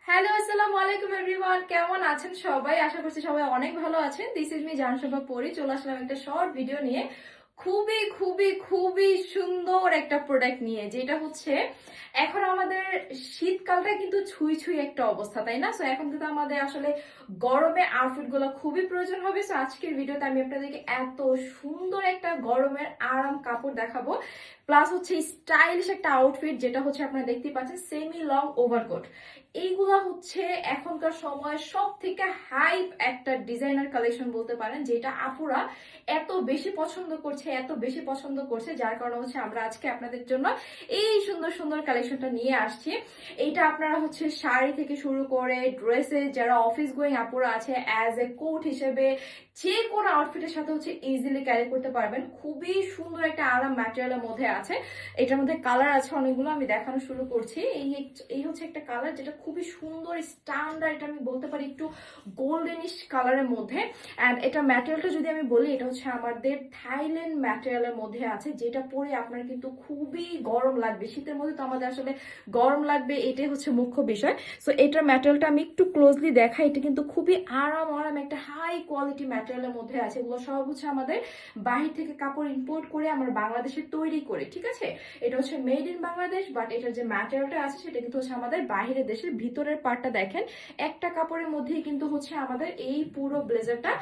Hello, আসসালামু আলাইকুম everyone. কেমন আছেন সবাই? আশা করছি সবাই অনেক ভালো আছেন। দিস ইজ মি জানসভা পরি। চলে আসলাম একটা শর্ট ভিডিও নিয়ে, খুবই খুবই খুবই সুন্দর একটা প্রোডাক্ট নিয়ে, যেটা হচ্ছে এখন আমাদের শীতকালটা কিন্তু ছুঁই ছুঁই একটা অবস্থা, তাই না? সো এখন কিন্তু আমাদের আসলে গরমে আউটফিট গুলো খুবই প্রয়োজন হবে। সো আজকের ভিডিওতে আমি আপনাদেরকে এত সুন্দর একটা গরমের আরাম কাপড় দেখাবো, প্লাস হচ্ছে স্টাইলিশ একটা আউটফিট, যেটা হচ্ছে আপনারা দেখতেই পাচ্ছেন সেমি লং ওভারকোট। এইগুলা হচ্ছে এখনকার সময় সব থেকে হাইপ একটা ডিজাইনার কালেকশন বলতে পারেন, যেটা আপুরা এত বেশি পছন্দ করছে, এত বেশি পছন্দ করছে, যার কারণে হচ্ছে আমরা আজকে আপনাদের জন্য এই সুন্দর সুন্দর কালেকশনটা নিয়ে আসছি। এইটা আপনারা হচ্ছে শাড়ি থেকে শুরু করে ড্রেসে, যারা অফিস গোয়িং আপুরা আছে, অ্যাজ এ কোট হিসেবে যে কোনো আউটফিটের সাথে হচ্ছে ইজিলি ক্যারি করতে পারবেন। খুবই সুন্দর একটা আরাম ম্যাটেরিয়ালের মধ্যে আছে। এটার মধ্যে কালার আছে অনেকগুলো, আমি দেখানো শুরু করছি। এই হচ্ছে একটা কালার যেটা খুবই সুন্দর স্ট্যান্ডার্ড, এটা আমি বলতে পারি একটু গোল্ডেনিশ কালারের মধ্যে। অ্যান্ড এটা ম্যাটেরিয়ালটা যদি আমি বলি, এটা হচ্ছে আমাদের থাইল্যান্ড ম্যাটেরিয়ালের মধ্যে আছে, যেটা পরে আপনার কিন্তু খুবই গরম লাগবে। শীতের মধ্যে তো আমাদের আসলে গরম লাগবে, এটাই হচ্ছে মুখ্য বিষয়। সো এটার ম্যাটেরিয়ালটা আমি একটু ক্লোজলি দেখাই। এটা কিন্তু খুবই আরাম আরাম একটা হাই কোয়ালিটি ম্যাটেরিয়ালের মধ্যে আছে। এগুলো সব হচ্ছে আমাদের বাহির থেকে কাপড় ইম্পোর্ট করে আমরা বাংলাদেশে তৈরি করে, ঠিক আছে? এটা হচ্ছে মেড ইন বাংলাদেশ, বাট এটার যে ম্যাটেরিয়ালটা আছে সেটা কিন্তু হচ্ছে আমাদের বাইরের দেশের। ভিতরের পার্টটা দেখেন, একটা কাপড়ের মধ্যেই কিন্তু হচ্ছে আমাদের এই পুরো ব্লেজারটা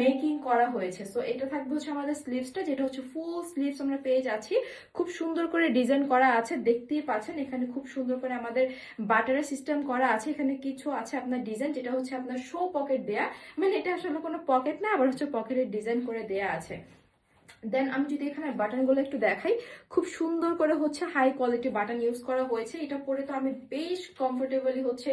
মেকিং করা হয়েছে। সো এটা থাকবে হচ্ছে আমাদের স্লিভসটা, যেটা হচ্ছে ফুল স্লিভস আমরা পেয়ে যাচ্ছি। খুব সুন্দর করে ডিজাইন করা আছে, দেখতেই পাচ্ছেন। এখানে খুব সুন্দর করে আমাদের বাটারের সিস্টেম করা আছে। এখানে কিছু আছে আপনার ডিজাইন, যেটা হচ্ছে আপনার শো পকেট দেয়া, মানে এটা আসলে কোনো পকেট না, আবার হচ্ছে পকেটের ডিজাইন করে দেয়া আছে। দেন আমি যদি এখানে বাটনগুলো একটু দেখাই, খুব সুন্দর করে হচ্ছে হাই কোয়ালিটি বাটন ইউজ করা হয়েছে। এটা পরে তো আমি বেশ কমফোর্টেবলি হচ্ছে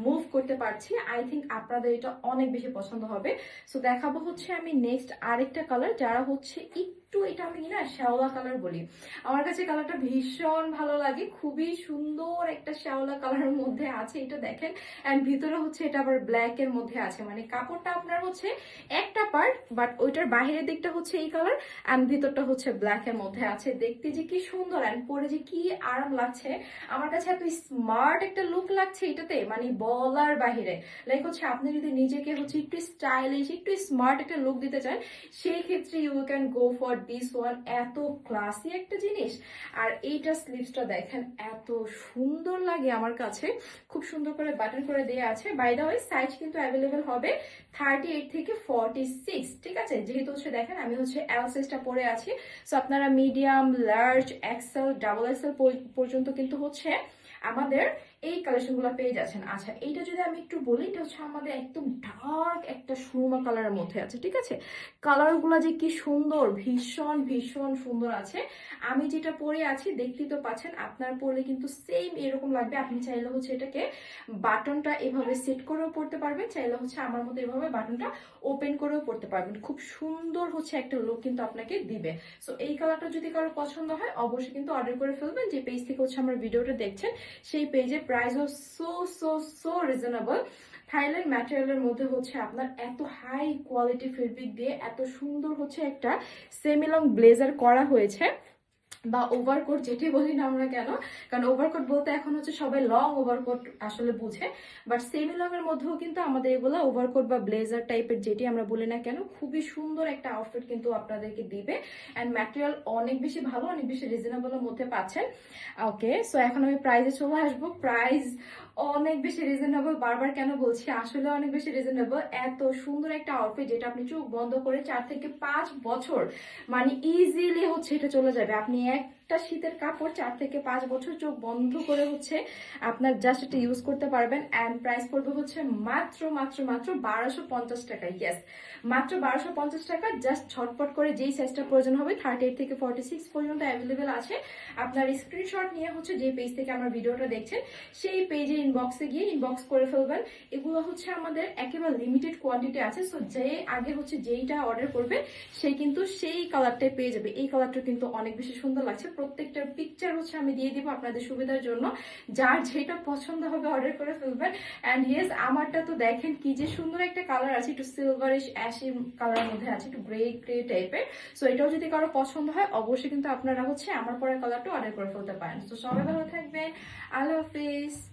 মুভ করতে পারছি। আই থিঙ্ক আপনাদের এটা অনেক বেশি পছন্দ হবে। সো দেখাবো হচ্ছে আমি নেক্সট আরেকটা কালার, যারা হচ্ছে একটু, এটা আমি না শ্যাওলা কালার বলি, আমার কাছে কালারটা ভীষণ ভালো লাগে। খুবই সুন্দর একটা শ্যাওলা কালারের মধ্যে আছে, এটা দেখেন। অ্যান্ড ভিতরে হচ্ছে এটা আবার ব্ল্যাক এর মধ্যে আছে, মানে কাপড়টা আপনার হচ্ছে একটা পার্ট, বাট ওইটার বাহিরের দিকটা হচ্ছে এই কালার, অ্যান্ড ভিতরটা হচ্ছে ব্ল্যাক এর মধ্যে আছে। দেখতে যে কি সুন্দর, অ্যান্ড পরে যে কি আরাম লাগছে। আমার কাছে এত স্মার্ট একটা লুক লাগছে এটাতে, মানে বলার বাহিরে। লাইক হচ্ছে আপনি যদি নিজেকে হচ্ছে একটু স্টাইলিশ, একটু স্মার্ট একটা লুক দিতে চান, সেই ক্ষেত্রে you can go for this one. এত ক্লাসি একটা জিনিস। আর এইটা স্লিভসটা দেখেন, এত সুন্দর লাগে আমার কাছে। খুব সুন্দর করে বাটন করে দেওয়া আছে। বাই দ্য ওয়ে সাইজ কিন্তু অ্যাভেলেবেল হবে 38 থেকে 46, ঠিক আছে? যেহেতু হচ্ছে দেখেন আমি হচ্ছে এল সাইজটা পরে আছি। সো আপনারা medium, large, XL, double XL পর্যন্ত কিন্তু হচ্ছে আমাদের এই কালেকশন গুলো পেয়ে যাচ্ছেন। আচ্ছা, এইটা যদি আমি একটু বলি, এটা হচ্ছে আমাদের একদম ডার্ক একটা সুরমা কালারের মধ্যে আছে, ঠিক আছে? কালার গুলা যে কি সুন্দর, ভীষণ ভীষণ সুন্দর আছে। আমি যেটা পরে আছি দেখতেই তো পাচ্ছেন, আপনার পরলে কিন্তু সেম এরকম লাগবে। আপনি চাইলে হচ্ছে এটাকে বাটনটা এভাবে সেট করেও পড়তে পারবেন, চাইলে হচ্ছে আমার মতো এভাবে বাটনটা ওপেন করেও পড়তে পারবেন। খুব সুন্দর হচ্ছে একটা লুক কিন্তু আপনাকে দিবে। সো এই কালারটা যদি কারো পছন্দ হয়, অবশ্যই কিন্তু অর্ডার করে ফেলবেন। যে পেজ থেকে হচ্ছে আমার ভিডিওটা দেখছেন, সেই পেজের প্রাইসও so so so reasonable. Thailand ম্যাটেরিয়ালের মধ্যে হচ্ছে আপনার এত হাই কোয়ালিটি ফেব্রিক দিয়ে এত সুন্দর হচ্ছে একটা সেমিলং ব্লেজার করা হয়েছে, বা ওভারকোট যেটি বলি না আমরা কেন, কারণ ওভারকোট বলতে এখন হচ্ছে সবাই লং ওভারকোট আসলে বুঝে, বাট সেমি লং এর মধ্যেও কিন্তু আমাদের এগুলো ওভারকোট বা ব্লেজার টাইপের যেটি আমরা বলি না কেন, খুবই সুন্দর একটা আউটফিট কিন্তু আপনাদেরকে দিবে। অ্যান্ড ম্যাটেরিয়াল অনেক বেশি ভালো, অনেক বেশি রিজনেবলের মধ্যে পাচ্ছেন। ওকে, সো এখন আমি প্রাইসে চলে আসবো। প্রাইস অনেক বেশি রিজনেবল, বারবার কেন বলছি, আসলে অনেক বেশি রিজনেবল। এত সুন্দর একটা আউটফিট, যেটা আপনি চোখ বন্ধ করে 4 থেকে 5 বছর মানে ইজিলি হচ্ছে এটা চলে যাবে। আপনি একটা শীতের কাপড় 4 থেকে 5 বছর চোখ বন্ধ করে হচ্ছে আপনার জাস্ট এটা ইউজ করতে পারবেন। অ্যান্ড প্রাইস পড়বে হচ্ছে মাত্র মাত্র মাত্র 1250 টাকা। ইয়েস, মাত্র 1250 টাকা। জাস্ট ঝটপট করে যেই সাইজটা প্রয়োজন হবে 38 থেকে 46 পর্যন্ত অ্যাভেলেবেল আছে। আপনার স্ক্রিনশট নিয়ে হচ্ছে যে পেজ থেকে আমার ভিডিওটা দেখছেন, সেই পেজে ইনবক্সে গিয়ে ইনবক্স করে ফেলবেন। এগুলো হচ্ছে আমাদের একেবারে লিমিটেড কোয়ান্টিটি আছে। সো যে আগে হচ্ছে যেইটা অর্ডার করবে সে কিন্তু সেই কালারটাই পেয়ে যাবে। এই কালারটা কিন্তু অনেক বেশি সুন্দর লাগছে। প্রত্যেকটার পিকচার হচ্ছে আমি দিয়ে দিব আপনাদের সুবিধার জন্য। যার যেটা পছন্দ হবে অর্ডার করে ফেলবেন। অ্যান্ড ইয়েস, আমারটা তো দেখেন কি যে সুন্দর একটা কালার আছে, একটু সিলভারিশ অ্যাশি কালারের মধ্যে আছে, একটু গ্রে গ্রে টাইপের। সো এটাও যদি কারো পছন্দ হয়, অবশ্যই কিন্তু আপনারা হচ্ছে আমার পরের কালারটা অর্ডার করে ফেলতে পারেন। তো সবাই ভালো থাকবেন, আল্লাহ হাফিজ।